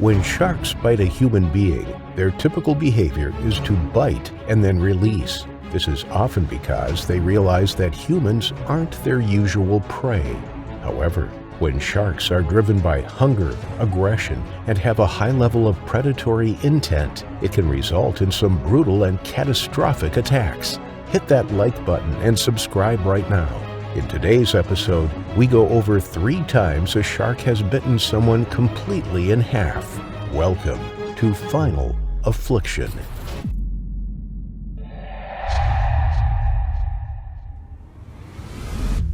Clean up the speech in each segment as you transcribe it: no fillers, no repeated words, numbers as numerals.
When sharks bite a human being, their typical behavior is to bite and then release. This is often because they realize that humans aren't their usual prey. However, when sharks are driven by hunger, aggression, and have a high level of predatory intent, it can result in some brutal and catastrophic attacks. Hit that like button and subscribe right now. In today's episode, we go over 3 times a shark has bitten someone completely in half. Welcome to Final Affliction.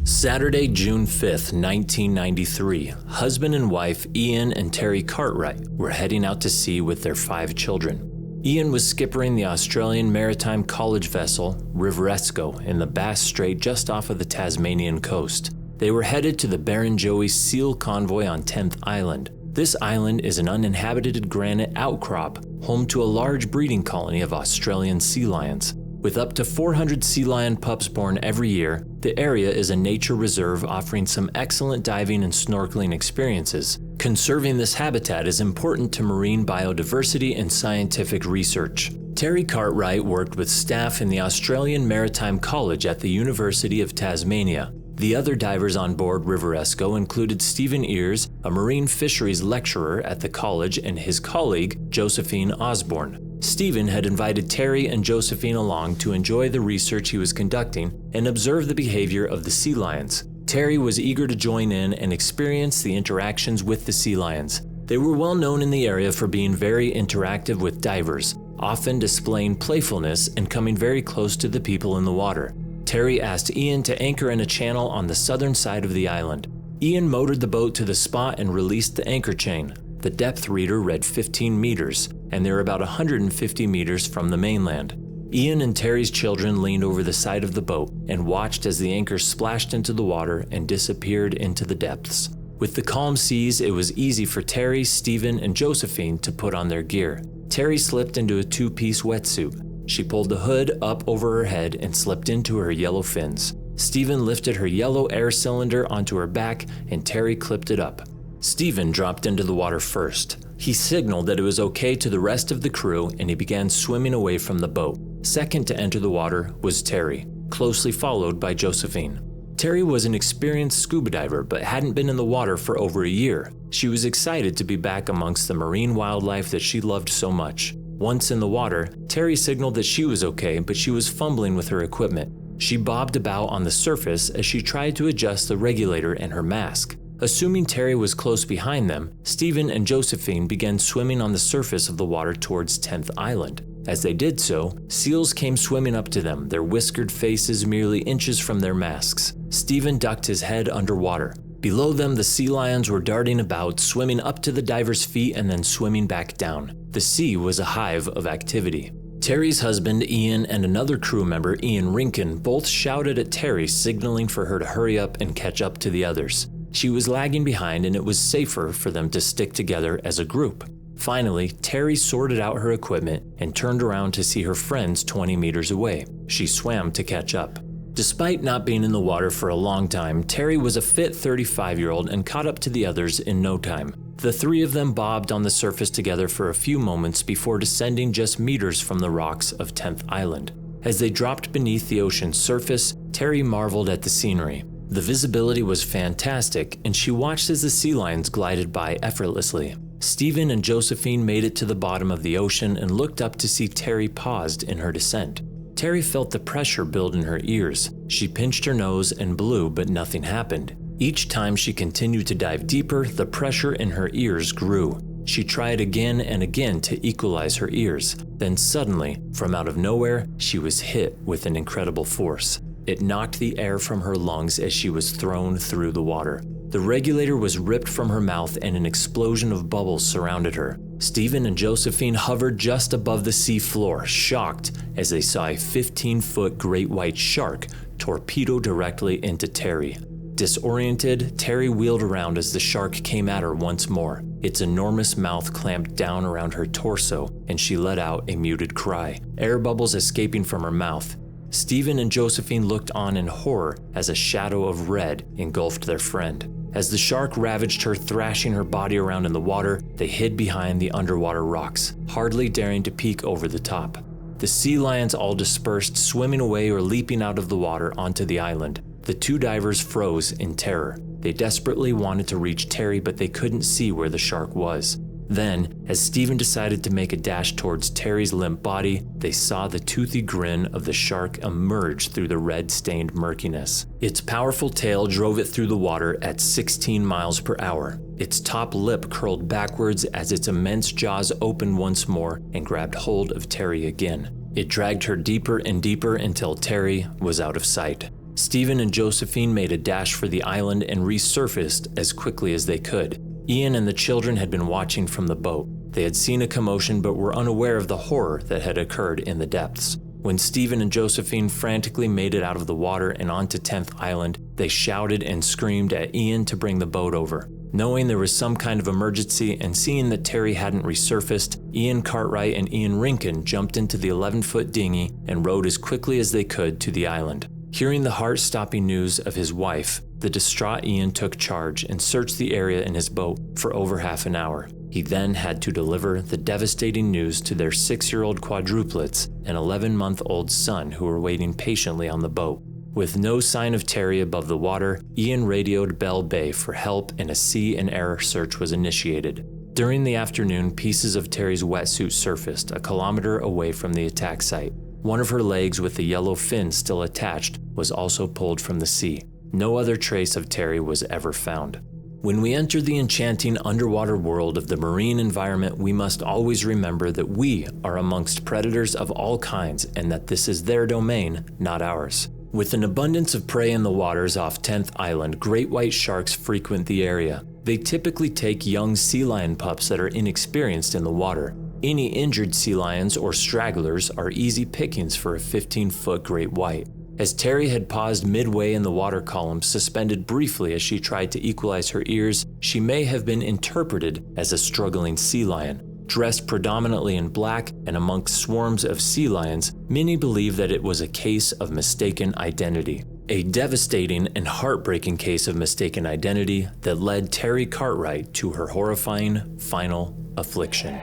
Saturday, June 5th, 1993, husband and wife Ian and Terry Cartwright were heading out to sea with their 5 children. Ian was skippering the Australian maritime college vessel Riveresco in the Bass Strait just off of the Tasmanian coast. They were headed to the Barrenjoey seal convoy on 10th Island. This island is an uninhabited granite outcrop, home to a large breeding colony of Australian sea lions. With up to 400 sea lion pups born every year, the area is a nature reserve offering some excellent diving and snorkeling experiences. Conserving this habitat is important to marine biodiversity and scientific research. Terry Cartwright worked with staff in the Australian Maritime College at the University of Tasmania. The other divers on board Riveresco included Stephen Ears, a marine fisheries lecturer at the college, and his colleague, Josephine Osborne. Stephen had invited Terry and Josephine along to enjoy the research he was conducting and observe the behavior of the sea lions. Terry was eager to join in and experience the interactions with the sea lions. They were well known in the area for being very interactive with divers, often displaying playfulness and coming very close to the people in the water. Terry asked Ian to anchor in a channel on the southern side of the island. Ian motored the boat to the spot and released the anchor chain. The depth reader read 15 meters, and they were about 150 meters from the mainland. Ian and Terry's children leaned over the side of the boat and watched as the anchor splashed into the water and disappeared into the depths. With the calm seas, it was easy for Terry, Stephen, and Josephine to put on their gear. Terry slipped into a 2-piece wetsuit. She pulled the hood up over her head and slipped into her yellow fins. Stephen lifted her yellow air cylinder onto her back, and Terry clipped it up. Stephen dropped into the water first. He signaled that it was okay to the rest of the crew, and he began swimming away from the boat. Second to enter the water was Terry, closely followed by Josephine. Terry was an experienced scuba diver but hadn't been in the water for over a year. She was excited to be back amongst the marine wildlife that she loved so much. Once in the water, Terry signaled that she was okay, but she was fumbling with her equipment. She bobbed about on the surface as she tried to adjust the regulator and her mask. Assuming Terry was close behind them, Stephen and Josephine began swimming on the surface of the water towards 10th Island. As they did so, seals came swimming up to them, their whiskered faces merely inches from their masks. Stephen ducked his head underwater. Below them, the sea lions were darting about, swimming up to the divers' feet and then swimming back down. The sea was a hive of activity. Terry's husband, Ian, and another crew member, Ian Rinkin, both shouted at Terry, signaling for her to hurry up and catch up to the others. She was lagging behind, and it was safer for them to stick together as a group. Finally, Terry sorted out her equipment and turned around to see her friends 20 meters away. She swam to catch up. Despite not being in the water for a long time, Terry was a fit 35-year-old and caught up to the others in no time. The 3 of them bobbed on the surface together for a few moments before descending just meters from the rocks of 10th Island. As they dropped beneath the ocean's surface, Terry marveled at the scenery. The visibility was fantastic, and she watched as the sea lions glided by effortlessly. Stephen and Josephine made it to the bottom of the ocean and looked up to see Terry paused in her descent. Terry felt the pressure build in her ears. She pinched her nose and blew, but nothing happened. Each time she continued to dive deeper, the pressure in her ears grew. She tried again and again to equalize her ears. Then suddenly, from out of nowhere, she was hit with an incredible force. It knocked the air from her lungs as she was thrown through the water. The regulator was ripped from her mouth and an explosion of bubbles surrounded her. Stephen and Josephine hovered just above the sea floor, shocked as they saw a 15-foot great white shark torpedo directly into Terry. Disoriented, Terry wheeled around as the shark came at her once more. Its enormous mouth clamped down around her torso, and she let out a muted cry, air bubbles escaping from her mouth. Stephen and Josephine looked on in horror as a shadow of red engulfed their friend. As the shark ravaged her, thrashing her body around in the water, they hid behind the underwater rocks, hardly daring to peek over the top. The sea lions all dispersed, swimming away or leaping out of the water onto the island. The two divers froze in terror. They desperately wanted to reach Terry, but they couldn't see where the shark was. Then, as Stephen decided to make a dash towards Terry's limp body, they saw the toothy grin of the shark emerge through the red-stained murkiness. Its powerful tail drove it through the water at 16 miles per hour. Its top lip curled backwards as its immense jaws opened once more and grabbed hold of Terry again. It dragged her deeper and deeper until Terry was out of sight. Stephen and Josephine made a dash for the island and resurfaced as quickly as they could. Ian and the children had been watching from the boat. They had seen a commotion but were unaware of the horror that had occurred in the depths. When Stephen and Josephine frantically made it out of the water and onto 10th Island, they shouted and screamed at Ian to bring the boat over. Knowing there was some kind of emergency and seeing that Terry hadn't resurfaced, Ian Cartwright and Ian Rinkin jumped into the 11-foot dinghy and rowed as quickly as they could to the island. Hearing the heart-stopping news of his wife, the distraught Ian took charge and searched the area in his boat for over half an hour. He then had to deliver the devastating news to their 6-year-old quadruplets and 11-month-old son who were waiting patiently on the boat. With no sign of Terry above the water, Ian radioed Bell Bay for help and a sea and air search was initiated. During the afternoon, pieces of Terry's wetsuit surfaced a kilometer away from the attack site. One of her legs with the yellow fin still attached was also pulled from the sea. No other trace of Terry was ever found. When we enter the enchanting underwater world of the marine environment, we must always remember that we are amongst predators of all kinds and that this is their domain, not ours. With an abundance of prey in the waters off 10th Island, great white sharks frequent the area. They typically take young sea lion pups that are inexperienced in the water. Any injured sea lions or stragglers are easy pickings for a 15-foot great white. As Terry had paused midway in the water column, suspended briefly as she tried to equalize her ears, she may have been interpreted as a struggling sea lion. Dressed predominantly in black and amongst swarms of sea lions, many believe that it was a case of mistaken identity. A devastating and heartbreaking case of mistaken identity that led Terry Cartwright to her horrifying final affliction.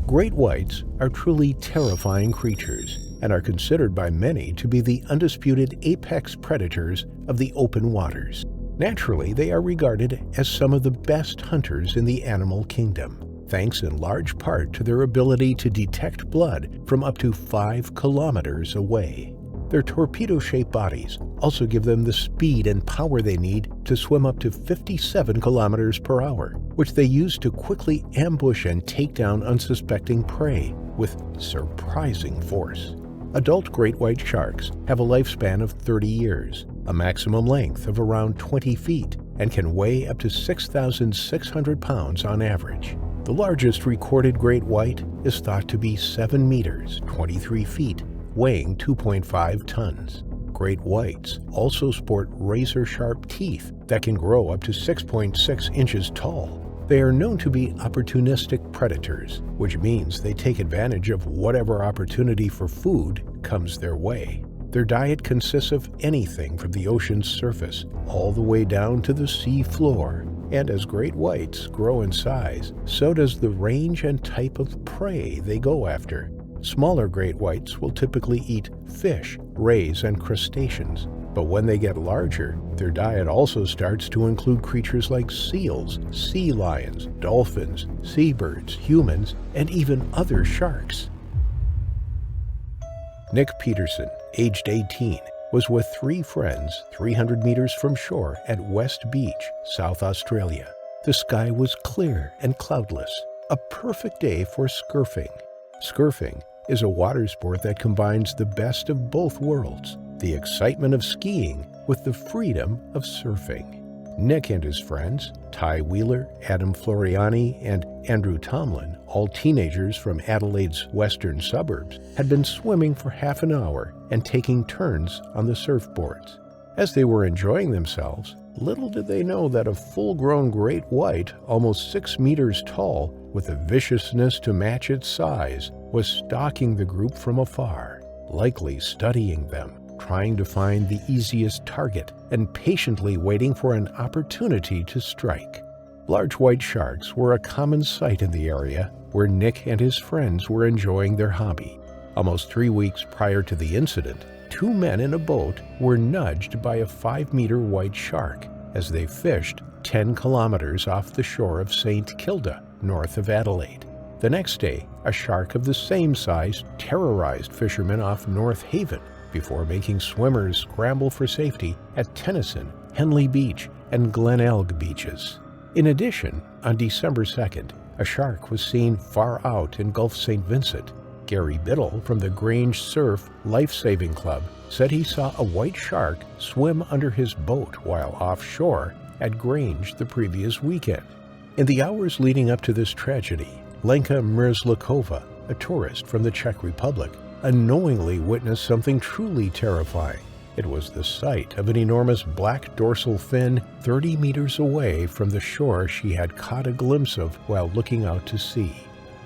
Great whites are truly terrifying creatures and are considered by many to be the undisputed apex predators of the open waters. Naturally, they are regarded as some of the best hunters in the animal kingdom, thanks in large part to their ability to detect blood from up to 5 kilometers away. Their torpedo-shaped bodies also give them the speed and power they need to swim up to 57 kilometers per hour, which they use to quickly ambush and take down unsuspecting prey with surprising force. Adult great white sharks have a lifespan of 30 years, a maximum length of around 20 feet, and can weigh up to 6,600 pounds on average. The largest recorded great white is thought to be 7 meters, 23 feet, weighing 2.5 tons. Great whites also sport razor-sharp teeth that can grow up to 6.6 inches tall. They are known to be opportunistic predators, which means they take advantage of whatever opportunity for food comes their way. Their diet consists of anything from the ocean's surface all the way down to the sea floor. And as great whites grow in size, so does the range and type of prey they go after. Smaller great whites will typically eat fish, rays, and crustaceans. But when they get larger, their diet also starts to include creatures like seals, sea lions, dolphins, seabirds, humans, and even other sharks. Nick Peterson, aged 18, was with 3 friends 300 meters from shore at West Beach, South Australia. The sky was clear and cloudless, a perfect day for surfing. Surfing is a water sport that combines the best of both worlds, the excitement of skiing with the freedom of surfing. Nick and his friends, Ty Wheeler, Adam Floriani, and Andrew Tomlin, all teenagers from Adelaide's western suburbs, had been swimming for half an hour and taking turns on the surfboards. As they were enjoying themselves, little did they know that a full-grown great white, almost 6 meters tall, with a viciousness to match its size, was stalking the group from afar, likely studying them. trying to find the easiest target and patiently waiting for an opportunity to strike. Large white sharks were a common sight in the area where Nick and his friends were enjoying their hobby. Almost 3 weeks prior to the incident, 2 men in a boat were nudged by a 5-meter white shark as they fished 10 kilometers off the shore of St. Kilda, north of Adelaide. The next day, a shark of the same size terrorized fishermen off North Haven before making swimmers scramble for safety at Tennyson, Henley Beach, and Glenelg beaches. In addition, on December 2nd, a shark was seen far out in Gulf St. Vincent. Gary Biddle from the Grange Surf Life-Saving Club said he saw a white shark swim under his boat while offshore at Grange the previous weekend. In the hours leading up to this tragedy, Lenka Mrzlikova, a tourist from the Czech Republic, unknowingly witnessed something truly terrifying. It was the sight of an enormous black dorsal fin 30 meters away from the shore she had caught a glimpse of while looking out to sea.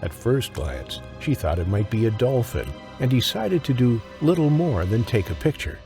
At first glance, she thought it might be a dolphin and decided to do little more than take a picture.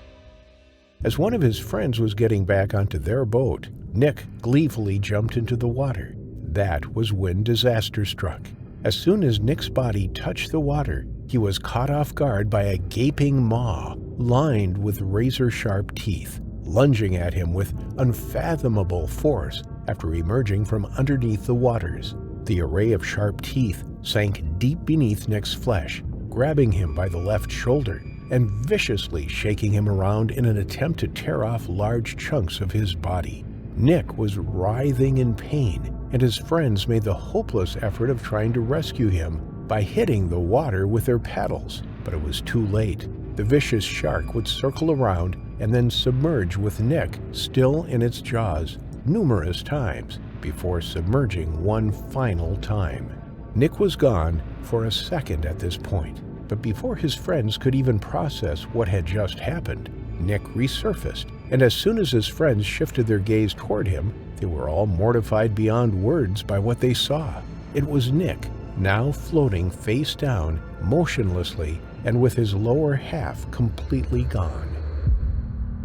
As one of his friends was getting back onto their boat, Nick gleefully jumped into the water. That was when disaster struck. As soon as Nick's body touched the water, he was caught off guard by a gaping maw lined with razor-sharp teeth, lunging at him with unfathomable force after emerging from underneath the waters. The array of sharp teeth sank deep beneath Nick's flesh, grabbing him by the left shoulder and viciously shaking him around in an attempt to tear off large chunks of his body. Nick was writhing in pain, and his friends made the hopeless effort of trying to rescue him by hitting the water with their paddles, but it was too late. The vicious shark would circle around and then submerge with Nick still in its jaws numerous times before submerging one final time. Nick was gone for a second at this point, but before his friends could even process what had just happened, Nick resurfaced, and as soon as his friends shifted their gaze toward him, they were all mortified beyond words by what they saw. It was Nick, now floating face down, motionlessly, and with his lower half completely gone.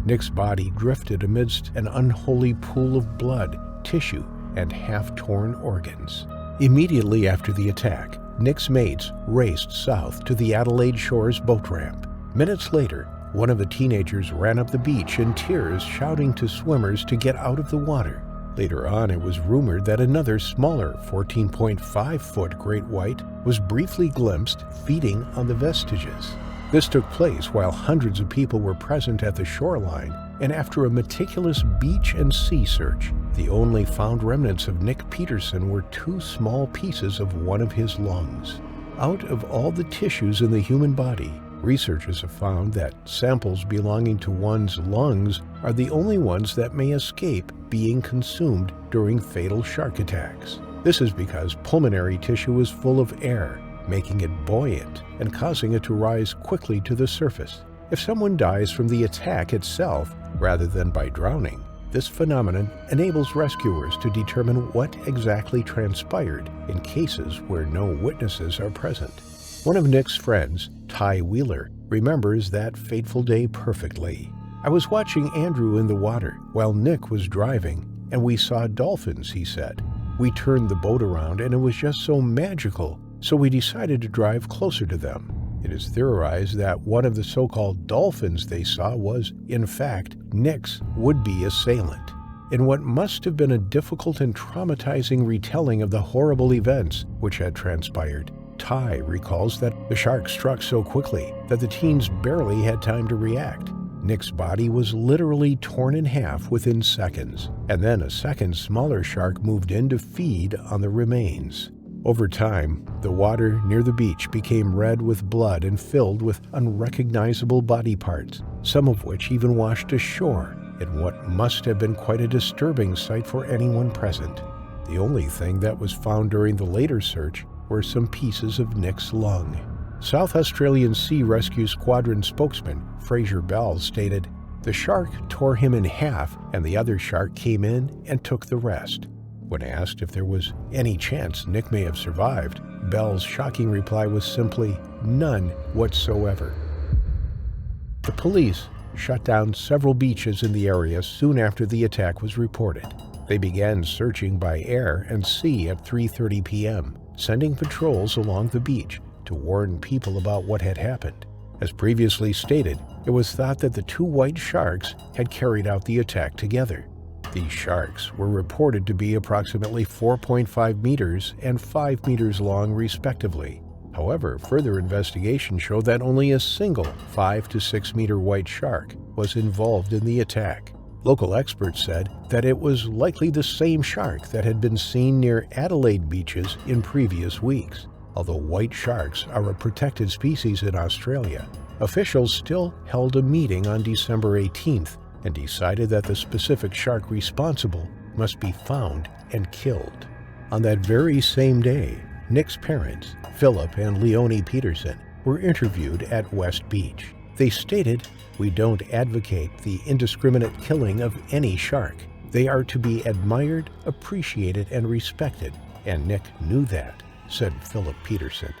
Nick's body drifted amidst an unholy pool of blood, tissue, and half-torn organs. Immediately after the attack, Nick's mates raced south to the Adelaide Shores boat ramp. Minutes later, one of the teenagers ran up the beach in tears, shouting to swimmers to get out of the water. Later on, it was rumored that another smaller 14.5-foot great white was briefly glimpsed feeding on the vestiges. This took place while hundreds of people were present at the shoreline, and after a meticulous beach and sea search, the only found remnants of Nick Peterson were 2 small pieces of one of his lungs. Out of all the tissues in the human body, researchers have found that samples belonging to one's lungs are the only ones that may escape being consumed during fatal shark attacks. This is because pulmonary tissue is full of air, making it buoyant and causing it to rise quickly to the surface. If someone dies from the attack itself rather than by drowning, this phenomenon enables rescuers to determine what exactly transpired in cases where no witnesses are present. One of Nick's friends, Ty Wheeler, remembers that fateful day perfectly. "I was watching Andrew in the water while Nick was driving, and we saw dolphins," he said. "We turned the boat around and it was just so magical, so we decided to drive closer to them." It is theorized that one of the so-called dolphins they saw was, in fact, Nick's would-be assailant. In what must have been a difficult and traumatizing retelling of the horrible events which had transpired, Ty recalls that the shark struck so quickly that the teens barely had time to react. Nick's body was literally torn in half within seconds, and then a second smaller shark moved in to feed on the remains. Over time, the water near the beach became red with blood and filled with unrecognizable body parts, some of which even washed ashore in what must have been quite a disturbing sight for anyone present. The only thing that was found during the later search were some pieces of Nick's lung. South Australian Sea Rescue Squadron spokesman Fraser Bell stated, "The shark tore him in half and the other shark came in and took the rest." When asked if there was any chance Nick may have survived, Bell's shocking reply was simply, "None whatsoever." The police shut down several beaches in the area soon after the attack was reported. They began searching by air and sea at 3:30 p.m., sending patrols along the beach to warn people about what had happened. As previously stated, it was thought that the two white sharks had carried out the attack together. These sharks were reported to be approximately 4.5 meters and 5 meters long, respectively. However, further investigation showed that only a single 5 to 6 meter white shark was involved in the attack. Local experts said that it was likely the same shark that had been seen near Adelaide beaches in previous weeks. Although white sharks are a protected species in Australia, officials still held a meeting on December 18th and decided that the specific shark responsible must be found and killed. On that very same day, Nick's parents, Philip and Leonie Peterson, were interviewed at West Beach. They stated, "We don't advocate the indiscriminate killing of any shark. They are to be admired, appreciated, and respected, and Nick knew that," said Philip Peterson.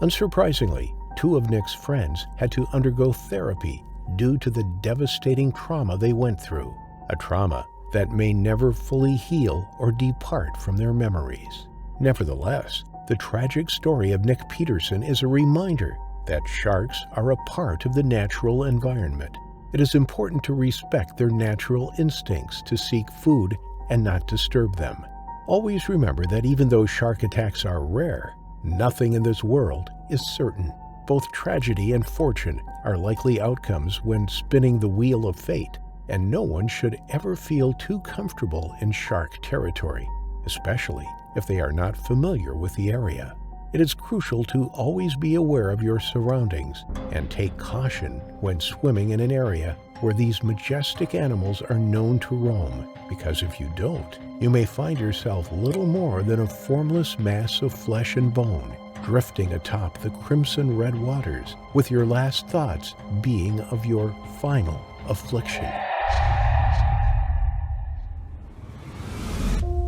Unsurprisingly, two of Nick's friends had to undergo therapy due to the devastating trauma they went through, a trauma that may never fully heal or depart from their memories. Nevertheless, the tragic story of Nick Peterson is a reminder that sharks are a part of the natural environment. It is important to respect their natural instincts to seek food and not disturb them. Always remember that even though shark attacks are rare, nothing in this world is certain. Both tragedy and fortune are likely outcomes when spinning the wheel of fate, and no one should ever feel too comfortable in shark territory, especially if they are not familiar with the area. It is crucial to always be aware of your surroundings and take caution when swimming in an area where these majestic animals are known to roam, because if you don't, you may find yourself little more than a formless mass of flesh and bone, drifting atop the crimson-red waters, with your last thoughts being of your final affliction.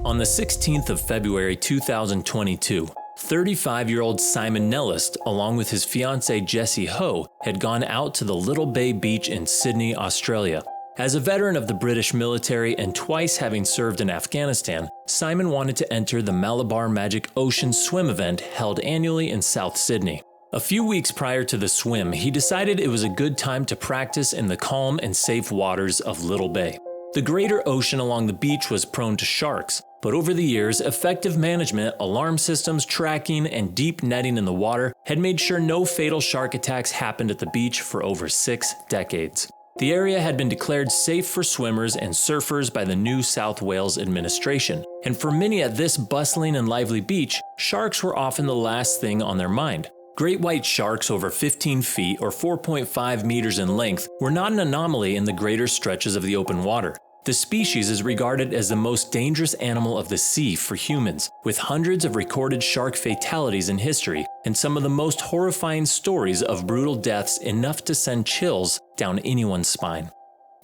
On the 16th of February 2022, 35-year-old Simon Nellist, along with his fiancée Jessie Ho, had gone out to the Little Bay Beach in Sydney, Australia. As a veteran of the British military and twice having served in Afghanistan, Simon wanted to enter the Malabar Magic Ocean Swim event held annually in South Sydney. A few weeks prior to the swim, he decided it was a good time to practice in the calm and safe waters of Little Bay. The greater ocean along the beach was prone to sharks, but over the years, effective management, alarm systems, tracking, and deep netting in the water had made sure no fatal shark attacks happened at the beach for over 6 decades. The area had been declared safe for swimmers and surfers by the New South Wales administration, and for many at this bustling and lively beach, sharks were often the last thing on their mind. Great white sharks over 15 feet or 4.5 meters in length were not an anomaly in the greater stretches of the open water. The species is regarded as the most dangerous animal of the sea for humans, with hundreds of recorded shark fatalities in history and some of the most horrifying stories of brutal deaths enough to send chills down anyone's spine.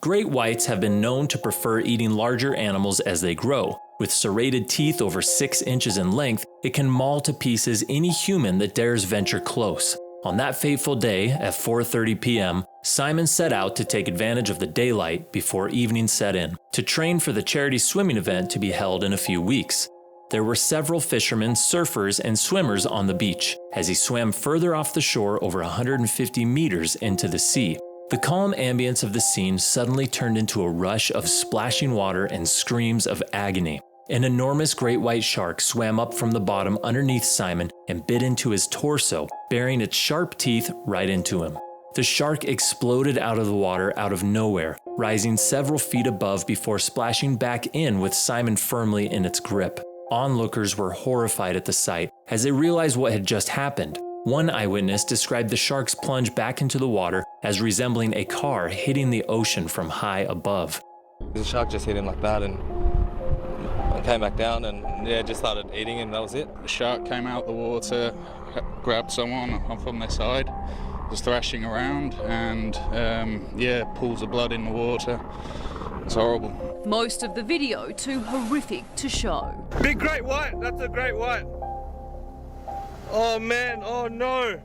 Great whites have been known to prefer eating larger animals as they grow. With serrated teeth over 6 inches in length, it can maul to pieces any human that dares venture close. On that fateful day at 4:30 p.m., Simon set out to take advantage of the daylight before evening set in, to train for the charity swimming event to be held in a few weeks. There were several fishermen, surfers, and swimmers on the beach as he swam further off the shore over 150 meters into the sea. The calm ambience of the scene suddenly turned into a rush of splashing water and screams of agony. An enormous great white shark swam up from the bottom underneath Simon and bit into his torso, burying its sharp teeth right into him. The shark exploded out of the water out of nowhere, rising several feet above before splashing back in with Simon firmly in its grip. Onlookers were horrified at the sight as they realized what had just happened. One eyewitness described the shark's plunge back into the water as resembling a car hitting the ocean from high above. The shark just hit him like that and came back down and just started eating him. That was it. The shark came out the water, grabbed someone from their side, was thrashing around and pools of blood in the water. It's horrible. Most of the video too horrific to show. Big great white, that's a great white. Oh man, oh no.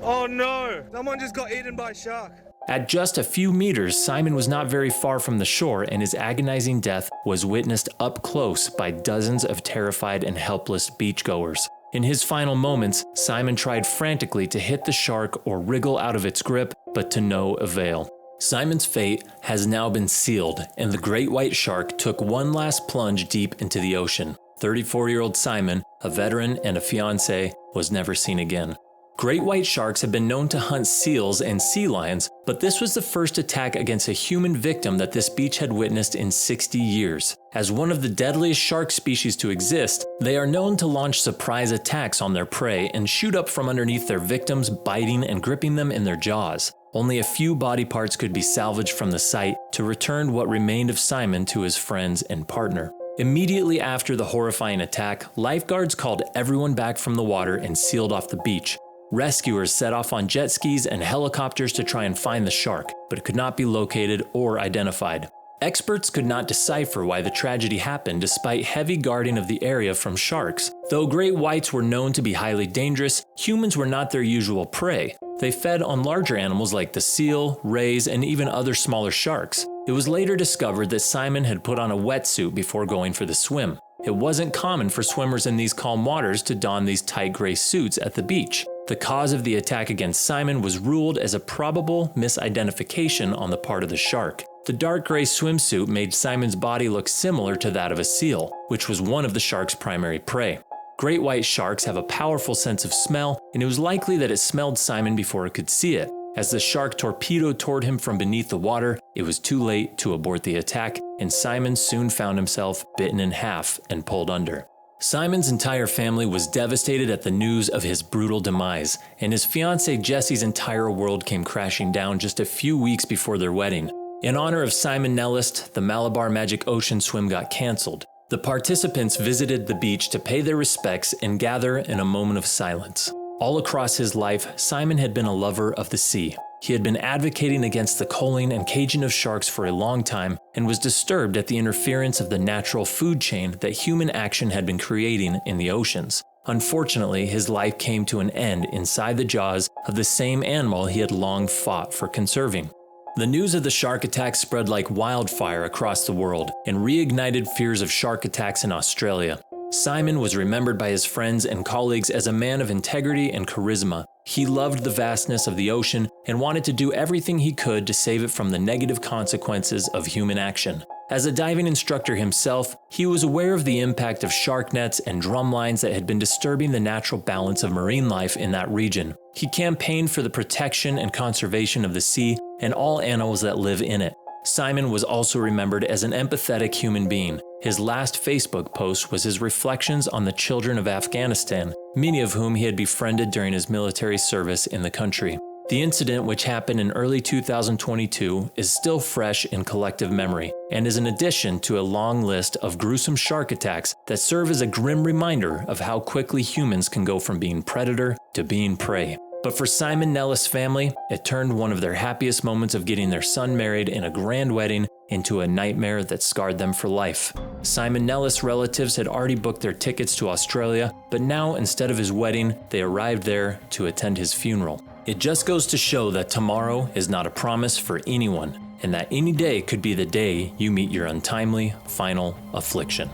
Oh no, someone just got eaten by a shark. At just a few meters, Simon was not very far from the shore, and his agonizing death was witnessed up close by dozens of terrified and helpless beachgoers. In his final moments, Simon tried frantically to hit the shark or wriggle out of its grip, but to no avail. Simon's fate has now been sealed, and the great white shark took one last plunge deep into the ocean. 34-year-old Simon, a veteran and a fiancé, was never seen again. Great white sharks have been known to hunt seals and sea lions, but this was the first attack against a human victim that this beach had witnessed in 60 years. As one of the deadliest shark species to exist, they are known to launch surprise attacks on their prey and shoot up from underneath their victims, biting and gripping them in their jaws. Only a few body parts could be salvaged from the site to return what remained of Simon to his friends and partner. Immediately after the horrifying attack, lifeguards called everyone back from the water and sealed off the beach. Rescuers set off on jet skis and helicopters to try and find the shark, but it could not be located or identified. Experts could not decipher why the tragedy happened despite heavy guarding of the area from sharks. Though great whites were known to be highly dangerous, humans were not their usual prey. They fed on larger animals like the seal, rays, and even other smaller sharks. It was later discovered that Simon had put on a wetsuit before going for the swim. It wasn't common for swimmers in these calm waters to don these tight gray suits at the beach. The cause of the attack against Simon was ruled as a probable misidentification on the part of the shark. The dark gray swimsuit made Simon's body look similar to that of a seal, which was one of the shark's primary prey. Great white sharks have a powerful sense of smell, and it was likely that it smelled Simon before it could see it. As the shark torpedoed toward him from beneath the water, it was too late to abort the attack, and Simon soon found himself bitten in half and pulled under. Simon's entire family was devastated at the news of his brutal demise, and his fiancée Jessie's entire world came crashing down just a few weeks before their wedding. In honor of Simon Nellist, the Malabar Magic Ocean Swim got canceled. The participants visited the beach to pay their respects and gather in a moment of silence. All across his life, Simon had been a lover of the sea. He had been advocating against the culling and caging of sharks for a long time and was disturbed at the interference of the natural food chain that human action had been creating in the oceans. Unfortunately, his life came to an end inside the jaws of the same animal he had long fought for conserving. The news of the shark attack spread like wildfire across the world and reignited fears of shark attacks in Australia. Simon was remembered by his friends and colleagues as a man of integrity and charisma. He loved the vastness of the ocean and wanted to do everything he could to save it from the negative consequences of human action. As a diving instructor himself, he was aware of the impact of shark nets and drum lines that had been disturbing the natural balance of marine life in that region. He campaigned for the protection and conservation of the sea and all animals that live in it. Simon was also remembered as an empathetic human being. His last Facebook post was his reflections on the children of Afghanistan, many of whom he had befriended during his military service in the country. The incident, which happened in early 2022, is still fresh in collective memory and is an addition to a long list of gruesome shark attacks that serve as a grim reminder of how quickly humans can go from being predator to being prey. But for Simon Nellist's family, it turned one of their happiest moments of getting their son married in a grand wedding into a nightmare that scarred them for life. Simon Nellist's relatives had already booked their tickets to Australia, but now instead of his wedding, they arrived there to attend his funeral. It just goes to show that tomorrow is not a promise for anyone, and that any day could be the day you meet your untimely, final affliction.